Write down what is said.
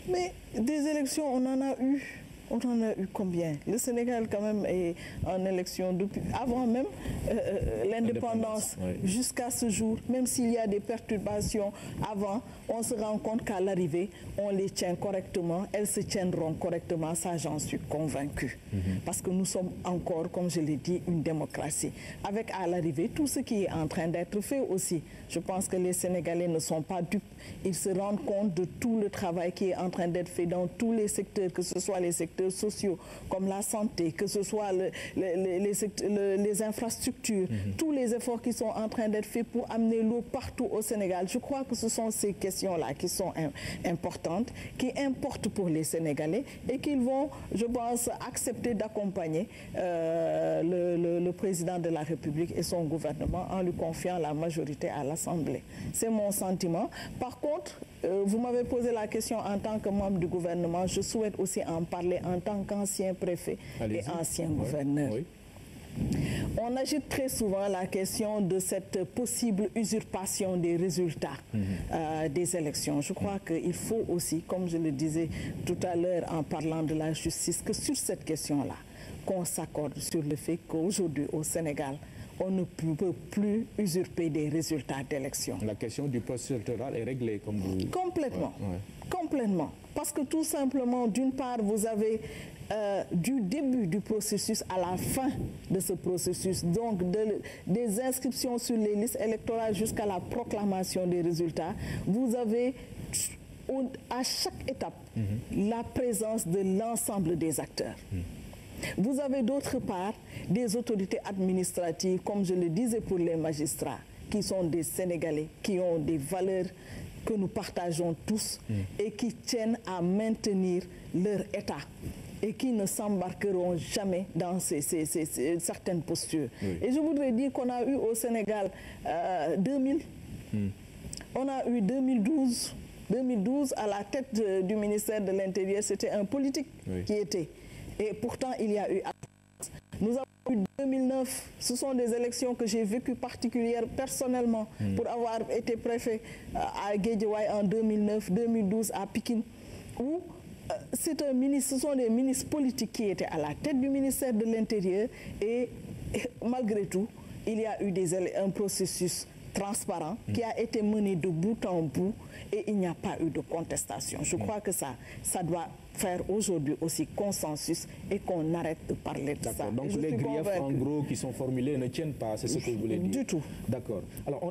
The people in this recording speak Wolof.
Mais des élections, on en a eu. On en a eu combien? Le Sénégal, quand même, est en élection depuis avant même l'indépendance, oui. Jusqu'à ce jour. Même s'il y a des perturbations avant, on se rend compte qu'à l'arrivée, on les tient correctement. Elles se tiendront correctement, ça j'en suis convaincue. Parce que nous sommes encore, comme je l'ai dit, une démocratie. Avec à l'arrivée, tout ce qui est en train d'être fait aussi. Je pense que les Sénégalais ne sont pas dupes. Ils se rendent compte de tout le travail qui est en train d'être fait dans tous les secteurs, que ce soit les secteurs sociaux, comme la santé, que ce soit les infrastructures, tous les efforts qui sont en train d'être faits pour amener l'eau partout au Sénégal. Je crois que ce sont ces questions-là qui sont importantes, qui importent pour les Sénégalais et qu'ils vont, je pense, accepter d'accompagner le président de la République et son gouvernement en lui confiant la majorité à l'Assemblée. C'est mon sentiment. Par contre, vous m'avez posé la question en tant que membre du gouvernement. Je souhaite aussi en parler en tant qu'ancien préfet et ancien gouverneur. Oui. On agite très souvent la question de cette possible usurpation des résultats des élections. Je crois qu'il faut aussi, comme je le disais tout à l'heure en parlant de la justice, que sur cette question-là, qu'on s'accorde sur le fait qu'aujourd'hui au Sénégal, on ne peut plus usurper des résultats d'élections. La question du processus électoral est réglée, comme vous... Complètement. Complètement. Parce que tout simplement, d'une part, vous avez du début du processus à la fin de ce processus, donc des inscriptions sur les listes électorales jusqu'à la proclamation des résultats, vous avez à chaque étape la présence de l'ensemble des acteurs. Vous avez d'autre part des autorités administratives, comme je le disais pour les magistrats, qui sont des Sénégalais, qui ont des valeurs que nous partageons tous et qui tiennent à maintenir leur état et qui ne s'embarqueront jamais dans certaines postures. Et je voudrais dire qu'on a eu au Sénégal 2000, on a eu 2012. 2012, à la tête du ministère de l'Intérieur, c'était un politique qui était. Et pourtant, il y a eu... Nous avons eu 2009, ce sont des élections que j'ai vécues particulières personnellement pour avoir été préfet à Guédiawaye en 2009, 2012 à Pikine, où ce sont des ministres politiques qui étaient à la tête du ministère de l'Intérieur et malgré tout, il y a eu un processus transparent qui a été mené de bout en bout et il n'y a pas eu de contestation. Je crois que ça doit faire aujourd'hui aussi consensus et qu'on arrête de parler de ça. Donc les griefs en gros qui sont formulés ne tiennent pas, c'est ce que vous voulez dire? Du tout. D'accord. Alors,